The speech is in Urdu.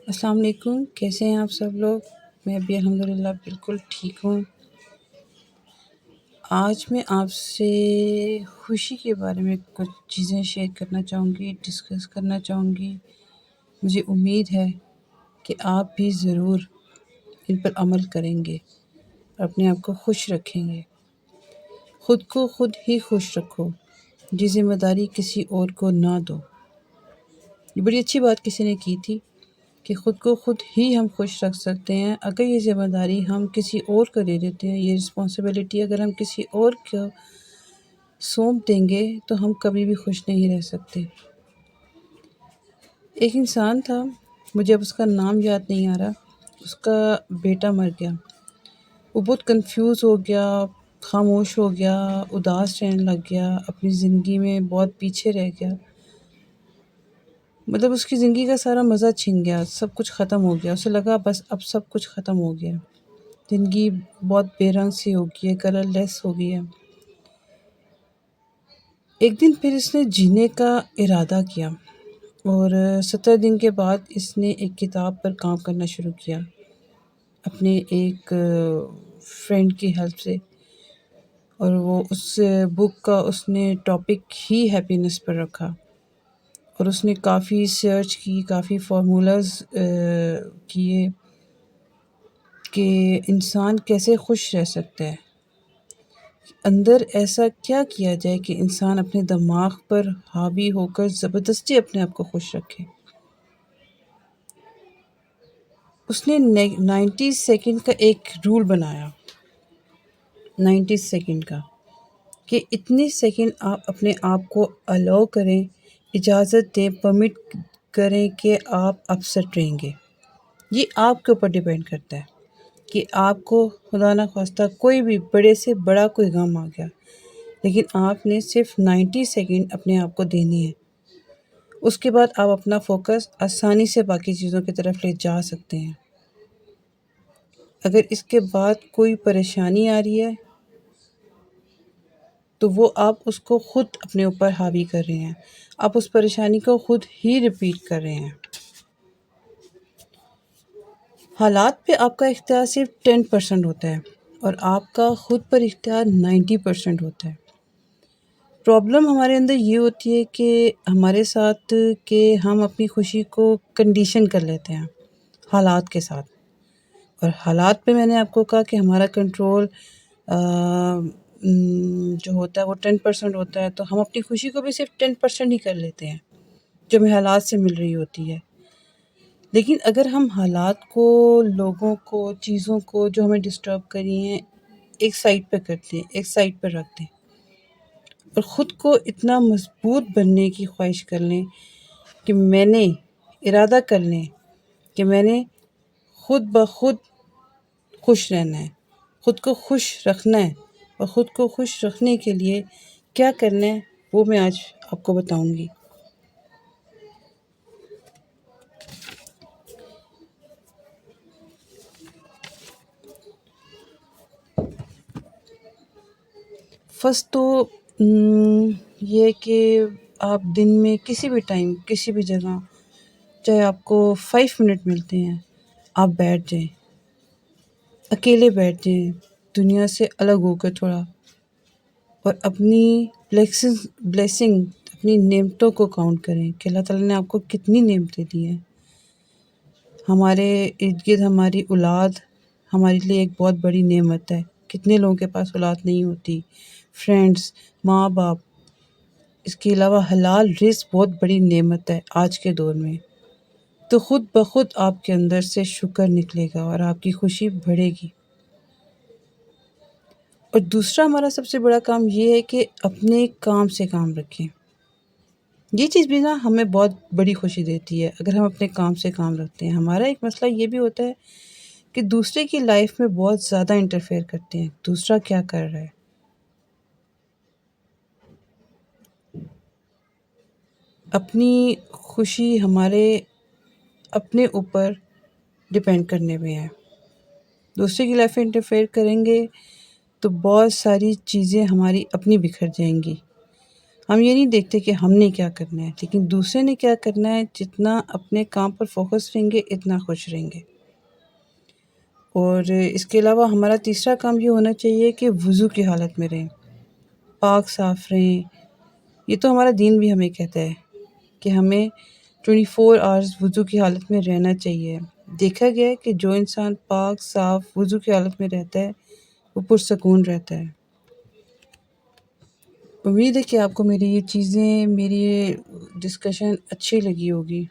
السلام علیکم، کیسے ہیں آپ سب لوگ؟ میں بھی الحمدللہ بالکل ٹھیک ہوں۔ آج میں آپ سے خوشی کے بارے میں کچھ چیزیں شیئر کرنا چاہوں گی، ڈسکس کرنا چاہوں گی۔ مجھے امید ہے کہ آپ بھی ضرور ان پر عمل کریں گے، اپنے آپ کو خوش رکھیں گے۔ خود کو خود ہی خوش رکھو، یہ ذمہ داری کسی اور کو نہ دو۔ یہ بڑی اچھی بات کسی نے کی تھی کہ خود کو خود ہی ہم خوش رکھ سکتے ہیں۔ اگر یہ ذمہ داری ہم کسی اور کو دے دیتے ہیں، یہ رسپانسبلٹی اگر ہم کسی اور کو سونپ دیں گے تو ہم کبھی بھی خوش نہیں رہ سکتے۔ ایک انسان تھا، مجھے اب اس کا نام یاد نہیں آ رہا، اس کا بیٹا مر گیا۔ وہ بہت کنفیوز ہو گیا، خاموش ہو گیا، اداس رہنے لگ گیا، اپنی زندگی میں بہت پیچھے رہ گیا۔ مطلب اس کی زندگی کا سارا مزہ چھن گیا، سب کچھ ختم ہو گیا۔ اسے لگا بس اب سب کچھ ختم ہو گیا، زندگی بہت بے رنگ سی ہو گئی ہے، کلر لیس ہو گئی ہے۔ ایک دن پھر اس نے جینے کا ارادہ کیا اور 17 دن کے بعد اس نے ایک کتاب پر کام کرنا شروع کیا، اپنے ایک فرینڈ کی ہیلپ سے، اور وہ اس بک کا اس نے ٹاپک ہی ہیپینس پر رکھا، اور اس نے کافی سرچ کی، کافی فارمولاز کیے کہ انسان کیسے خوش رہ سکتا ہے، اندر ایسا کیا کیا جائے کہ انسان اپنے دماغ پر حاوی ہو کر زبردستی اپنے آپ کو خوش رکھے۔ اس نے 90 سیکنڈ کا ایک رول بنایا، 90 سیکنڈ کا، کہ اتنے سیکنڈ آپ اپنے آپ کو الاؤ کریں، اجازت دیں، پرمٹ کریں کہ آپ اپسٹ رہیں گے۔ یہ آپ کے اوپر ڈیپینڈ کرتا ہے کہ آپ کو خدا نخواستہ کوئی بھی بڑے سے بڑا کوئی غم آ گیا، لیکن آپ نے صرف 90 سیکنڈ اپنے آپ کو دینی ہے۔ اس کے بعد آپ اپنا فوکس آسانی سے باقی چیزوں کی طرف لے جا سکتے ہیں۔ اگر اس کے بعد کوئی پریشانی آ رہی ہے تو وہ آپ اس کو خود اپنے اوپر حاوی کر رہے ہیں، آپ اس پریشانی کو خود ہی ریپیٹ کر رہے ہیں۔ حالات پہ آپ کا اختیار صرف 10% ہوتا ہے اور آپ کا خود پر اختیار 90% ہوتا ہے۔ پرابلم ہمارے اندر یہ ہوتی ہے کہ ہمارے ساتھ کہ ہم اپنی خوشی کو کنڈیشن کر لیتے ہیں حالات کے ساتھ، اور حالات پہ میں نے آپ کو کہا کہ ہمارا کنٹرول جو ہوتا ہے وہ 10% ہوتا ہے، تو ہم اپنی خوشی کو بھی صرف 10% ہی کر لیتے ہیں جو ہمیں حالات سے مل رہی ہوتی ہے۔ لیکن اگر ہم حالات کو، لوگوں کو، چیزوں کو جو ہمیں ڈسٹرب کری ہیں ایک سائڈ پہ کرتے ہیں، ایک سائڈ پہ رکھ دیں، اور خود کو اتنا مضبوط بننے کی خواہش کر لیں کہ میں نے ارادہ کر لیں کہ میں نے خود بخود خوش رہنا ہے، خود کو خوش رکھنا ہے، اور خود کو خوش رکھنے کے لیے کیا کرنا ہے وہ میں آج آپ کو بتاؤں گی۔ فرسٹ تو یہ کہ آپ دن میں کسی بھی ٹائم، کسی بھی جگہ، چاہے آپ کو 5 منٹ ملتے ہیں، آپ بیٹھ جائیں، اکیلے بیٹھ جائیں، دنیا سے الگ ہو کر تھوڑا، اور اپنی بلیسنگ، اپنی نعمتوں کو کاؤنٹ کریں کہ اللہ تعالیٰ نے آپ کو کتنی نعمتیں دی ہیں۔ ہمارے ارد گرد ہماری اولاد ہمارے لیے ایک بہت بڑی نعمت ہے، کتنے لوگوں کے پاس اولاد نہیں ہوتی، فرینڈس، ماں باپ، اس کے علاوہ حلال رزق بہت بڑی نعمت ہے آج کے دور میں۔ تو خود بخود آپ کے اندر سے شکر نکلے گا اور آپ کی خوشی بڑھے گی۔ اور دوسرا ہمارا سب سے بڑا کام یہ ہے کہ اپنے کام سے کام رکھیں۔ یہ چیز بھی نا ہمیں بہت بڑی خوشی دیتی ہے اگر ہم اپنے کام سے کام رکھتے ہیں۔ ہمارا ایک مسئلہ یہ بھی ہوتا ہے کہ دوسرے کی لائف میں بہت زیادہ انٹرفیئر کرتے ہیں، دوسرا کیا کر رہا ہے۔ اپنی خوشی ہمارے اپنے اوپر ڈپینڈ کرنے میں ہے۔ دوسرے کی لائف میں انٹرفیئر کریں گے تو بہت ساری چیزیں ہماری اپنی بکھر جائیں گی، ہم یہ نہیں دیکھتے کہ ہم نے کیا کرنا ہے، لیکن دوسرے نے کیا کرنا ہے۔ جتنا اپنے کام پر فوکس رہیں گے اتنا خوش رہیں گے۔ اور اس کے علاوہ ہمارا تیسرا کام یہ ہونا چاہیے کہ وضو کی حالت میں رہیں، پاک صاف رہیں۔ یہ تو ہمارا دین بھی ہمیں کہتا ہے کہ ہمیں 24 آورز وضو کی حالت میں رہنا چاہیے۔ دیکھا گیا ہے کہ جو انسان پاک صاف وضو کی حالت میں رہتا ہے وہ پرسکون رہتا ہے۔ امید ہے کہ آپ کو میری یہ چیزیں، میری یہ ڈسکشن اچھی لگی ہوگی۔